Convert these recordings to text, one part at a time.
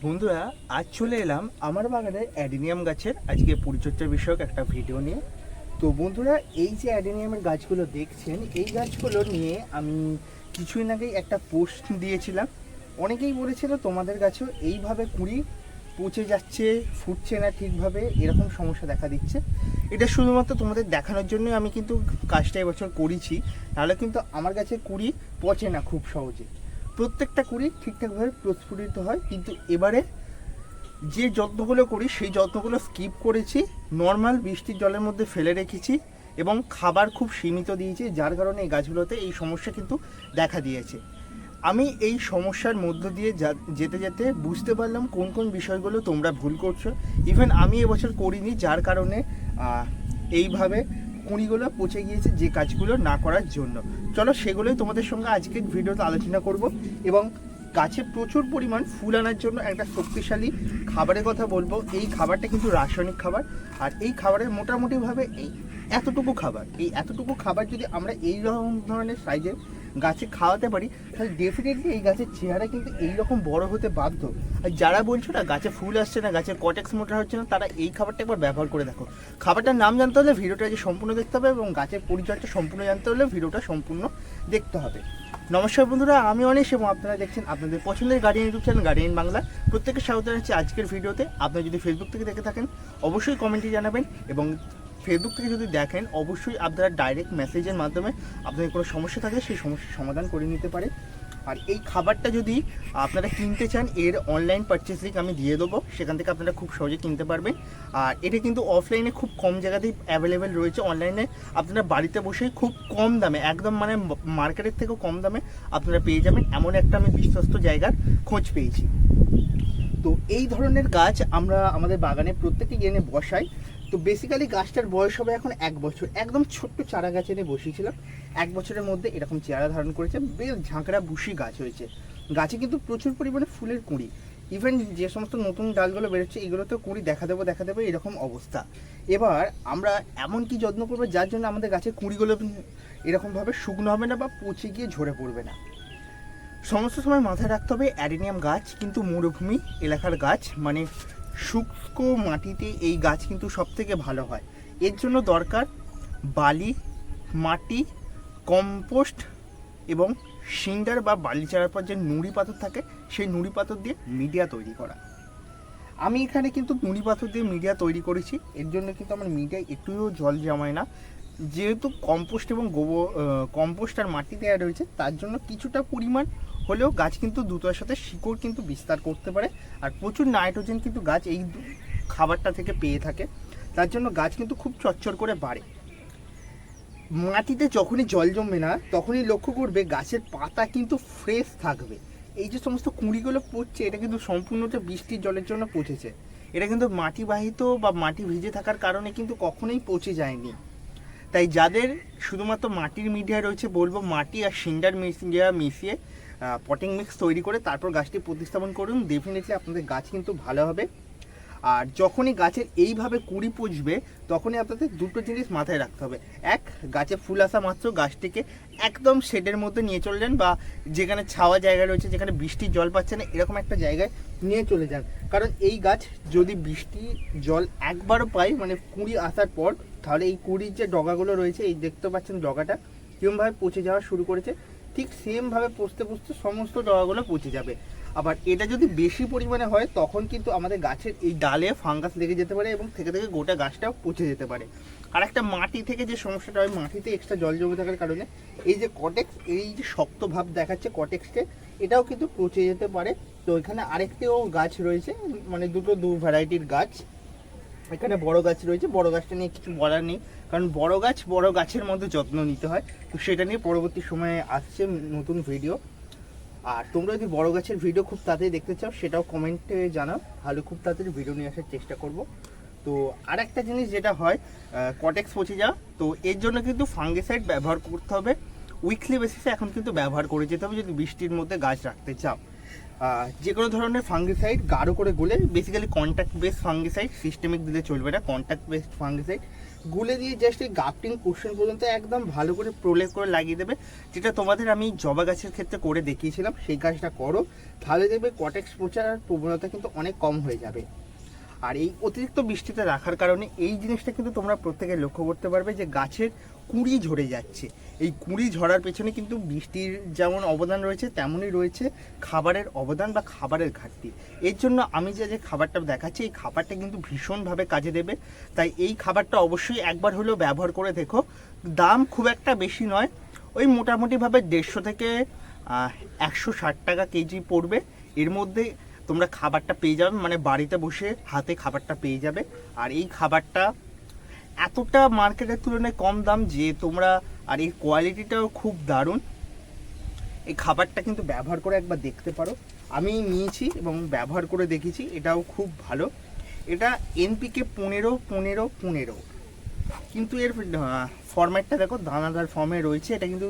বন্ধুরা, আজ চলে এলাম আমার বাগানের অ্যাডেনিয়াম গাছের আজকে পরিচর্যা বিষয়ক একটা ভিডিও নিয়ে। তো বন্ধুরা, এই যে অ্যাডেনিয়ামের গাছগুলো দেখছেন, এই গাছগুলো নিয়ে আমি কিছুদিন আগেই একটা পোস্ট দিয়েছিলাম। অনেকেই বলেছিল তোমাদের গাছেও এইভাবে কুঁড়ি পচে যাচ্ছে, ফুটছে না ঠিকভাবে, এরকম সমস্যা দেখা দিচ্ছে। এটা শুধুমাত্র তোমাদের দেখানোর জন্যই আমি কিন্তু কাজটা এবছর করেছি, নাহলে কিন্তু আমার গাছের কুঁড়ি পচে না খুব সহজে। প্রত্যেকটা কুঁড়ি ঠিকঠাকভাবে প্রস্ফুটিত হয়, কিন্তু এবারে যে যত্নগুলো করি সেই যত্নগুলো স্কিপ করেছি। নর্মাল বৃষ্টির জলের মধ্যে ফেলে রেখেছি এবং খাবার খুব সীমিত দিয়েছি, যার কারণে এই গাছগুলোতে এই সমস্যা কিন্তু দেখা দিয়েছে। আমি এই সমস্যার মধ্য দিয়ে যেতে যেতে বুঝতে পারলাম কোন কোন বিষয়গুলো তোমরা ভুল করছো। ইভেন আমি এবছর করিনি, যার কারণে এইভাবে কুঁড়িগুলো পচে গিয়েছে, যে কাজগুলো না করার জন্য। চলো সেগুলোই তোমাদের সঙ্গে আজকের ভিডিওতে আলোচনা করব এবং গাছে প্রচুর পরিমাণ ফুল আনার জন্য একটা শক্তিশালী খাবারের কথা বলবো। এই খাবারটা কিন্তু রাসায়নিক খাবার, আর এই খাবারের মোটামুটিভাবে এই এতটুকু খাবার যদি আমরা এই রকম ধরনের সাইজে গাছে খাওয়াতে পারি, তাহলে ডেফিনেটলি এই গাছের চেহারা কিন্তু এইরকম বড় হতে বাধ্য। আর যারা বলছো না গাছে ফুল আসছে না, গাছের কটেক্স মোটা হচ্ছে না, তারা এই খাবারটা একবার ব্যবহার করে দেখো। খাবারটার নাম জানতে হলে ভিডিওটা যে সম্পূর্ণ দেখতে হবে, এবং গাছের পরিচর্যা সম্পূর্ণ জানতে হলে ভিডিওটা সম্পূর্ণ দেখতে হবে। নমস্কার বন্ধুরা, আমি অনিশ এবং আপনারা দেখছেন আপনাদের পছন্দের guardian YouTube channel guardian Bangla. প্রত্যেকের স্বাগত জানাচ্ছি আজকের ভিডিওতে। আপনারা যদি ফেসবুক থেকে দেখে থাকেন অবশ্যই কমেন্টে জানাবেন, এবং ফেসবুক থেকে যদি দেখেন অবশ্যই আপনারা ডাইরেক্ট মেসেজের মাধ্যমে আপনাদের কোনো সমস্যা থাকে সেই সমস্যার সমাধান করে নিতে পারে। আর এই খাবারটা যদি আপনারা কিনতে চান, এর অনলাইন পারচেস লিঙ্ক আমি দিয়ে দেবো, সেখান থেকে আপনারা খুব সহজে কিনতে পারবেন। আর এটা কিন্তু অফলাইনে খুব কম জায়গাতেই অ্যাভেলেবেল রয়েছে। অনলাইনে আপনারা বাড়িতে বসেই খুব কম দামে, একদম মানে মার্কেটের থেকেও কম দামে আপনারা পেয়ে যাবেন, এমন একটা আমি বিশ্বস্ত জায়গার খোঁজ পেয়েছি। তো এই ধরনের গাছ আমরা আমাদের বাগানে প্রত্যেকটি এনে বসাই। তো বেসিক্যালি গাছটার বয়স হবে এখন 1 বছর। একদম ছোট্ট চারা গাছ এনে বসিয়েছিলাম, 1 বছরের মধ্যে এরকম চেহারা ধারণ করেছে, বেশ ঝাঁকড়া বুশি গাছ হয়েছে। গাছে কিন্তু প্রচুর পরিমাণে ফুলের কুঁড়ি, ইভেন যে সমস্ত নতুন ডালগুলো বেরোচ্ছে এগুলোতেও কুঁড়ি দেখা দেবো এরকম অবস্থা। এবার আমরা এমন কি যত্ন করবো যার জন্য আমাদের গাছের কুঁড়িগুলো এরকমভাবে শুকনো হবে না বা পচে গিয়ে ঝরে পড়বে না। সমস্ত সময় মাথায় রাখতে হবে অ্যাডেনিয়াম গাছ কিন্তু মরুভূমি এলাকার গাছ, মানে শুষ্ক মাটিতে এই গাছ কিন্তু সব থেকে ভালো হয়। এর জন্য দরকার বালি, মাটি, কম্পোস্ট এবং সিন্ডার বা বালি চারার পর যে নুড়ি পাথর থাকে সেই নুড়ি পাথর দিয়ে মিডিয়া তৈরি করা। আমি এখানে কিন্তু নুড়ি পাথর দিয়ে মিডিয়া তৈরি করেছি, এর জন্য কিন্তু আমার মিডিয়ায় একটুও জল জমায় না। যেহেতু কম্পোস্ট এবং কম্পোস্ট আর মাটি দেওয়া রয়েছে, তার জন্য কিছুটা পরিমাণ হলেও গাছ কিন্তু দ্রুততার সাথে শিকড় কিন্তু বিস্তার করতে পারে। আর প্রচুর নাইট্রোজেন কিন্তু গাছ এই খাবারটা থেকে পেয়ে থাকে, তার জন্য গাছ কিন্তু খুব চচ্চর করে বাড়ে। মাটিতে যখনই জল জমবে না তখনই লক্ষ্য করবে গাছের পাতা কিন্তু ফ্রেশ থাকবে। এই যে সমস্ত কুঁড়িগুলো পড়ছে, এটা কিন্তু সম্পূর্ণটা বৃষ্টির জলের জন্য পচেছে। এটা কিন্তু মাটিবাহিত বা মাটি ভিজে থাকার কারণে কিন্তু কখনোই পচে যায়নি। তাই যাদের শুধুমাত্র মাটির মিডিয়া রয়েছে, বলবো মাটি আর সিন্ডার মিডিয়া মিশিয়ে পটিং মিক্স তৈরি করে তারপর গাছটি প্রতিস্থাপন করুন, ডেফিনেটলি আপনাদের গাছ কিন্তু ভালো হবে। আর যখনই গাছের এইভাবে কুঁড়ি পচবে তখনই আপনাদের দুটো জিনিস মাথায় রাখতে হবে। এক, গাছে ফুল আসা মাত্র গাছটিকে একদম শেডের মধ্যে নিয়ে চলে যান, বা যেখানে ছাওয়া জায়গা রয়েছে, যেখানে বৃষ্টির জল পাচ্ছে না, এরকম একটা জায়গায় নিয়ে চলে যান। কারণ এই গাছ যদি বৃষ্টির জল একবারও পায়, মানে কুঁড়ি আসার পর, তাহলে এই কুঁড়ির যে ডগাগুলো রয়েছে, এই দেখতে পাচ্ছেন ডগাটা কীরকমভাবে পচে যাওয়া শুরু করেছে, ঠিক সেমভাবে পচতে সমস্ত ডগাগুলো পচে যাবে। আবার এটা যদি বেশি পরিমাণে হয় তখন কিন্তু আমাদের গাছের এই ডালে ফাঙ্গাস লেগে যেতে পারে এবং থেকে থেকে গোটা গাছটাও পচে যেতে পারে। আর একটা মাটি থেকে যে সমস্যাটা হয়, মাটিতে এক্সট্রা জল জমে থাকার কারণে এই যে কটেক্স, এই যে শক্ত ভাব দেখাচ্ছে কটেক্সকে, এটাও কিন্তু পচে যেতে পারে। তো এখানে আরেকটিও গাছ রয়েছে, মানে দু ভ্যারাইটির গাছ। এখানে বড় গাছ রয়েছে, বড় গাছটা নিয়ে কিছু বলার নেই, কারণ বড় গাছের মধ্যে যত্ন নিতে হয়। তো সেটা নিয়ে পরবর্তী সময়ে আসছে নতুন ভিডিও। আর তোমরা যদি বড় গাছের ভিডিও খুব তাড়াতাড়ি দেখতে চাও সেটাও কমেন্টে জানাও, তাহলে খুব তাড়াতাড়ি ভিডিও নিয়ে আসার চেষ্টা করব। তো আর একটা জিনিস যেটা হয়, কটেক্স পচে যাওয়া, তো এর জন্য কিন্তু ফাঙ্গিসাইড ব্যবহার করতে হবে উইকলি বেসিসে। এখন কিন্তু ব্যবহার করে যেতে হবে যদি বৃষ্টির মধ্যে গাছ রাখতে চাও। যে কোনো ধরনের ফাঙ্গিসাইড গাঢ় করে গুলে, basically contact base fungicide, systemic দিলে চলবে না, কন্ট্যাক্ট বেসড ফাঙ্গিসাইড গুলে দিয়ে জাস্ট এই গাফটিং পোর্শন পর্যন্ত একদম ভালো করে প্রলেপ করে লাগিয়ে দেবে, যেটা তোমাদের আমি জবা গাছের ক্ষেত্রে করে দেখিয়েছিলাম। সেই কাজটা করো, তাহলে দেখবে কটেক্স পচার প্রবণতা কিন্তু অনেক কম হয়ে যাবে। আর এই অতিরিক্ত বৃষ্টিতে রাখার কারণে এই জিনিসটা কিন্তু তোমরা প্রত্যেকে লক্ষ্য করতে পারবে যে গাছের কুঁড়ি ঝরে যাচ্ছে। এই কুঁড়ি ঝরার পেছনে কিন্তু বৃষ্টির যেমন অবদান রয়েছে, তেমনই রয়েছে খাবারের অবদান বা খাবারের ঘাটতি। এর জন্য আমি যে খাবারটা দেখাচ্ছি, এই খাবারটা কিন্তু ভীষণভাবে কাজে দেবে। তাই এই খাবারটা অবশ্যই একবার হলেও ব্যবহার করে দেখো। দাম খুব একটা বেশি নয়, ওই মোটামুটিভাবে 150 থেকে 160 টাকা কেজি পড়বে। এর মধ্যে তোমরা খাবারটা পেয়ে যাবে, মানে বাড়িতে বসে হাতে খাবারটা পেয়ে যাবে। আর এই খাবারটা এতটা মার্কেটের তুলনায় কম দাম যে তোমরা, আর এই কোয়ালিটিটাও খুব দারুণ। এই খাবারটা কিন্তু ব্যবহার করে একবার দেখতে পারো। আমি নিয়েছি এবং ব্যবহার করে দেখেছি, এটাও খুব ভালো। এটা NPK 15-15-15, কিন্তু এর ফরম্যাটটা দেখো দানাদার ফর্মে রয়েছে। এটা কিন্তু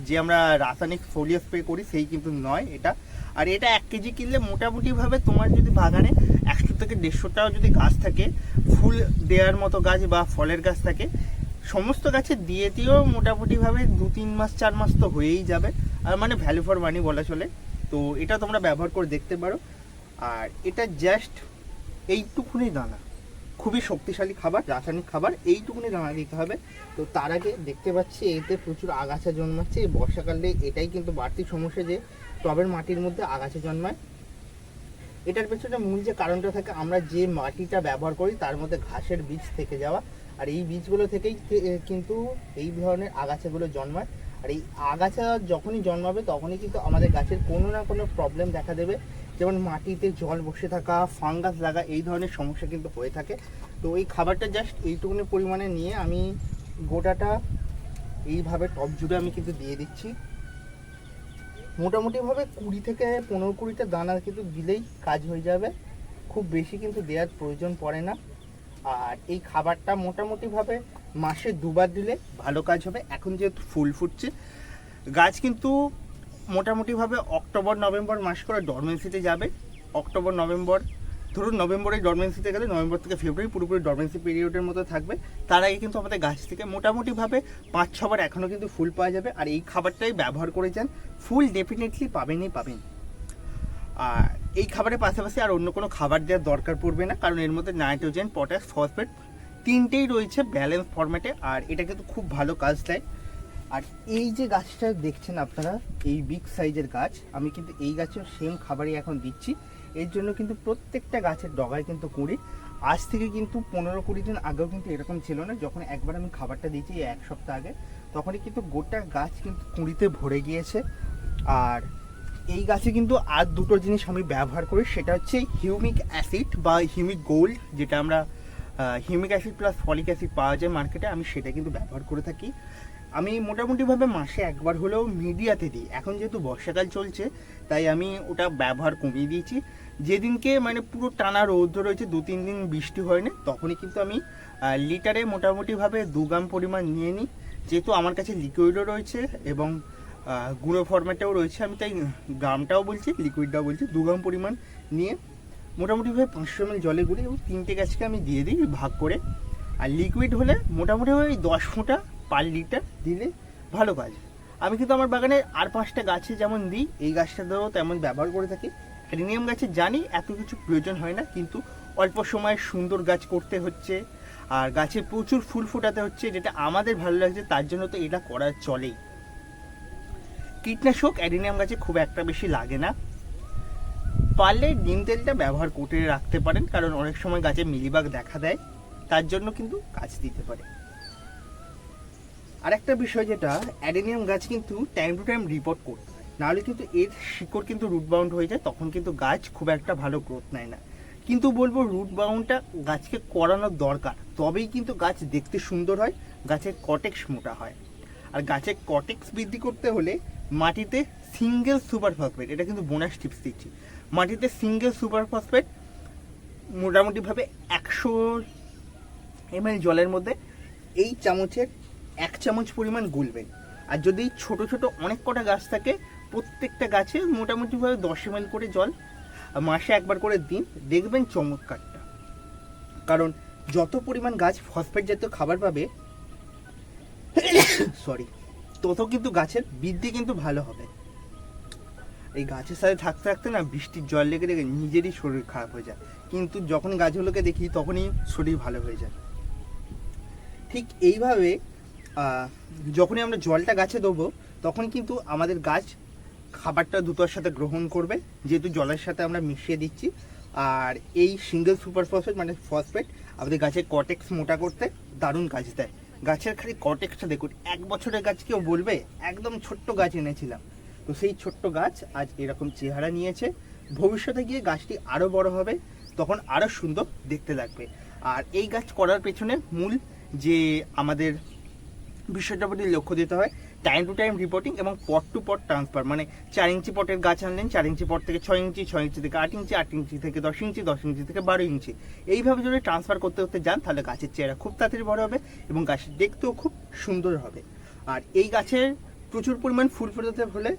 যে আমরা রাসায়নিক ফোলিও স্প্রে করি সেই কিন্তু নয় এটা। আর এটা 1 কেজি কিনলে মোটামুটিভাবে তোমার যদি বাগানে 100 থেকে 150টাও যদি গাছ থাকে, ফুল দেওয়ার মতো গাছ বা ফলের গাছ থাকে, সমস্ত গাছে দিয়ে দিয়েও মোটামুটিভাবে 2-3 মাস 4 মাস তো হয়েই যাবে। আর মানে ভ্যালু ফর মানি বলা চলে। তো এটা তোমরা ব্যবহার করে দেখতে পারো। আর এটা জাস্ট এইটুকুনি দানা, খুবই শক্তিশালী খাবার, রাসায়নিক খাবার, এইটুকুনি দানা দিতে হবে। তো তার আগে দেখতে পাচ্ছি এতে প্রচুর আগাছা জন্মাচ্ছে। এই বর্ষাকালে এটাই কিন্তু বাড়তি সমস্যা, যে টবের মাটির মধ্যে আগাছা জন্মায়। এটার পেছনে মূল যে কারণটা থাকে, আমরা যে মাটিটা ব্যবহার করি তার মধ্যে ঘাসের বীজ থেকে যাওয়া, আর এই বীজগুলো থেকেই কিন্তু এই ধরনের আগাছাগুলো জন্মায়। আর এই আগাছা যখনই জন্মাবে তখনই কিন্তু আমাদের গাছের কোনো না কোনো প্রবলেম দেখা দেবে, যেমন মাটিতে জল বসে থাকা, ফাঙ্গাস লাগা, এই ধরনের সমস্যা কিন্তু হয়ে থাকে। তো এই খাবারটা জাস্ট এইটুকুনি পরিমাণে নিয়ে আমি গোটাটা এইভাবে টব জুড়ে আমি কিন্তু দিয়ে দিচ্ছি। মোটামুটিভাবে 20 থেকে 15-20টা দানা কিন্তু দিলেই কাজ হয়ে যাবে, খুব বেশি কিন্তু দেওয়ার প্রয়োজন পড়ে না। আর এই খাবারটা মোটামুটিভাবে মাসে 2বার দিলে ভালো কাজ হবে। এখন যেহেতু ফুল ফুটছে, গাছ কিন্তু মোটামুটিভাবে অক্টোবর-নভেম্বর মাস করে ডরমেন্সিতে যাবে। অক্টোবর-নভেম্বর, ধরুন নভেম্বরে ডরমেন্সিতে গেলে নভেম্বর থেকে ফেব্রুয়ারি পুরোপুরি ডরমেন্সি পিরিয়ডের মতো থাকবে। তার আগে কিন্তু আমাদের গাছ থেকে মোটামুটিভাবে 5-6 বার এখনও কিন্তু ফুল পাওয়া যাবে। আর এই খাবারটাই ব্যবহার করে যান, ফুল ডেফিনেটলি পাবেনই পাবেন। আর এই খাবারের পাশাপাশি আর অন্য কোনো খাবার দেওয়ার দরকার পড়বে না, কারণ এর মধ্যে নাইট্রোজেন, পটাশ, ফসফেট তিনটেই রয়েছে ব্যালেন্স ফরম্যাটে। আর এটা কিন্তু খুব ভালো কাজ দেয়। আর এই যে গাছটা দেখছেন আপনারা, এই বিগ সাইজের গাছ, আমি কিন্তু এই গাছেও সেম খাবারই এখন দিচ্ছি। এর জন্য কিন্তু প্রত্যেকটা গাছের ডগায় কিন্তু কুঁড়ি। আজ থেকে কিন্তু 15-20 দিন আগেও কিন্তু এরকম ছিল না। যখন একবার আমি খাবারটা দিয়েছি 1 সপ্তাহ আগে, তখনই কিন্তু গোটা গাছ কিন্তু কুঁড়িতে ভরে গিয়েছে। আর এই গাছে কিন্তু আর দুটো জিনিস আমি ব্যবহার করি, সেটা হচ্ছে হিউমিক অ্যাসিড বা হিউমিক গোল্ড, যেটা আমরা humic acid plus folic acid পাওয়া যায় মার্কেটে, আমি সেটা কিন্তু ব্যবহার করে থাকি। আমি মোটামুটিভাবে মাসে 1 বার হলেও মিডিয়াতে দিই। এখন যেহেতু বর্ষাকাল চলছে তাই আমি ওটা ব্যবহার কমিয়ে দিয়েছি। যেদিনকে মানে পুরো টানা রৌদ্র রয়েছে, 2-3 দিন বৃষ্টি হয়নি, তখনই কিন্তু আমি লিটারে মোটামুটিভাবে 2 গ্রাম পরিমাণ নিয়ে নিই। যেহেতু আমার কাছে লিকুইডও রয়েছে এবং গুঁড়ো ফরম্যাটেও রয়েছে, আমি তাই গ্রামটাও বলছি লিকুইডটাও বলছি। 2 গ্রাম পরিমাণ নিয়ে মোটামুটিভাবে 500 ml জলে গুলি এবং 3টে গাছকে আমি দিয়ে দিই ভাগ করে। আর লিকুইড হলে মোটামুটিভাবে 10 ফোঁটা পার লিটার দিলে ভালো কাজ। আমি কিন্তু আমার বাগানে আর 5টা গাছে যেমন দিই, এই গাছটাতেও তেমন ব্যবহার করে থাকি। অ্যাডেনিয়াম গাছে জানি এত কিছু প্রয়োজন হয় না, কিন্তু অল্প সময় সুন্দর গাছ করতে হচ্ছে আর গাছে প্রচুর ফুল ফোটাতে হচ্ছে, যেটা আমাদের ভালো লাগছে, তার জন্য তো এটা করা চলেই। কীটনাশক অ্যাডেনিয়াম গাছে খুব একটা বেশি লাগে না। পারলে নিম তেলটা ব্যবহার করে রাখতে পারেন, কারণ অনেক সময় গাছে মিলিবাগ দেখা দেয়, তার জন্য কিন্তু কাজ দিতে পারে। আরেকটা বিষয়, যেটা অ্যাডেনিয়াম গাছ কিন্তু টাইম টু টাইম রিপোর্ট করতে হয়, নাহলে কিন্তু এর শিকড় কিন্তু রুট বাউন্ড হয়ে যায়, তখন কিন্তু গাছ খুব একটা ভালো গ্রোথ নেয় না। কিন্তু বলবো রুট বাউন্ডটা গাছকে করানোর দরকার, তবেই কিন্তু গাছ দেখতে সুন্দর হয়, গাছের কটেক্স মোটা হয়। আর গাছের কটেক্স বৃদ্ধি করতে হলে মাটিতে সিঙ্গেল সুপার ফসফেট, এটা কিন্তু বোনাস টিপস দিচ্ছি, মাটিতে সিঙ্গেল সুপার ফসফেট মোটামুটিভাবে 100 ml জলের মধ্যে এই চামচের 1 চামচ পরিমাণ গুলবেন। আর যদি ছোট ছোট অনেক কটা গাছ থাকে প্রত্যেকটা গাছে মোটামুটিভাবে 10 ml করে জল মাসে একবার করে দিন, দেখবেন চমৎকারটা। কারণ যত পরিমাণ গাছ ফসফেট জাতীয় খাবার পাবে সরি, তত কিন্তু গাছের বৃদ্ধি কিন্তু ভালো হবে। এই গাছের সাথে থাকতে থাকতে না বৃষ্টির জল লেগে লেগে নিজেরই শরীর খারাপ হয়ে যায়, কিন্তু যখন গাছগুলোকে দেখি তখনই শরীর ভালো হয়ে যায়। ঠিক এইভাবে যখনই আমরা জলটা গাছে দেবো তখন কিন্তু আমাদের গাছ খাবারটা দ্রুতর সাথে গ্রহণ করবে, যেহেতু জলের সাথে আমরা মিশিয়ে দিচ্ছি। আর এই সিঙ্গেল সুপার ফসফেট মানে ফসফেট আমাদের গাছের কটেক্স মোটা করতে দারুণ কাজ দেয়। গাছের খালি কটেক্সটা দেখুন, 1 বছরের গাছ কেউ বলবে, একদম ছোট্ট গাছ এনেছিলাম, তো সেই ছোট্ট গাছ আজ এরকম চেহারা নিয়েছে। ভবিষ্যতে গিয়ে গাছটি আরও বড় হবে, তখন আরও সুন্দর দেখতে লাগবে। আর এই গাছ করার পেছনে মূল যে আমাদের বিষয়টার প্রতি লক্ষ্য দিতে হয়, টাইম টু টাইম রিপোর্টিং এবং পট টু পট ট্রান্সফার। মানে 4 ইঞ্চি পটের গাছ আনলেন, 4 ইঞ্চি পট থেকে 6 ইঞ্চি, 6 ইঞ্চি থেকে 8 ইঞ্চি, 8 ইঞ্চি থেকে 10 ইঞ্চি, 10 ইঞ্চি থেকে 12 ইঞ্চি, এইভাবে যদি ট্রান্সফার করতে করতে যান তাহলে গাছের চেহারা খুব তাড়াতাড়ি বড় হবে এবং গাছের দেখতেও খুব সুন্দর হবে। আর এই গাছের প্রচুর পরিমাণ ফুল ফোটাতে হলে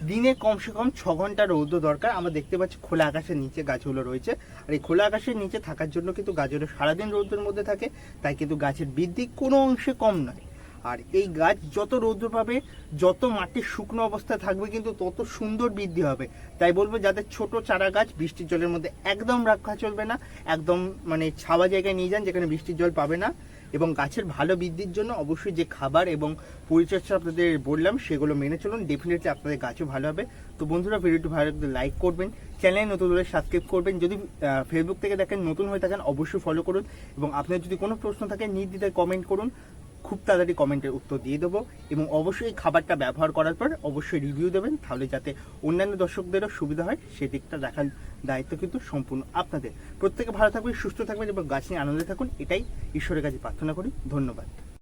দিনে কমসে কম 6 ঘন্টা রৌদ্র দরকার। আমরা দেখতে পাচ্ছি খোলা আকাশের নিচে গাছগুলো রয়েছে, আর এই খোলা আকাশের নিচে থাকার জন্য কিন্তু গাছগুলো সারাদিন রৌদ্রের মধ্যে থাকে, তাই কিন্তু গাছের বৃদ্ধি কোনো অংশে কম নয়। আর এই গাছ যত রৌদ্র পাবে, যত মাটির শুকনো অবস্থায় থাকবে, কিন্তু তত সুন্দর বৃদ্ধি হবে। তাই বলবো যাদের ছোট চারা গাছ বৃষ্টির জলের মধ্যে একদম রাখা চলবে না, একদম মানে ছাওয়া জায়গায় নিয়ে যান যেখানে বৃষ্টির জল পাবে না। এবং গাছের ভালো বৃদ্ধির জন্য অবশ্যই যে খাবার এবং পরিচর্যা আপনাদের বললাম সেগুলো মেনে চলুন, ডেফিনেটলি আপনাদের গাছও ভালো হবে। তো বন্ধুরা, ভিডিওটি ভালো লাগলে লাইক করবেন, চ্যানেলে নতুন হলে সাবস্ক্রাইব করবেন, যদি ফেসবুক থেকে দেখেন নতুন হয়ে থাকেন অবশ্যই ফলো করুন, এবং আপনার যদি কোনো প্রশ্ন থাকে নির্দ্বিধায় কমেন্ট করুন, খুব তাড়াতাড়ি কমেন্টের উত্তর দিয়ে দেবো। এবং অবশ্যই খাবারটা ব্যবহার করার পর অবশ্যই রিভিউ দেবেন, তাহলে যাতে অন্যান্য দর্শকদেরও সুবিধা হয় সেদিকটা দেখার দায়িত্ব কিন্তু সম্পূর্ণ আপনাদের। প্রত্যেকে ভালো থাকবেন, সুস্থ থাকবেন এবং গাছ নিয়ে আনন্দে থাকুন, এটাই ঈশ্বরের কাছে প্রার্থনা করি। ধন্যবাদ।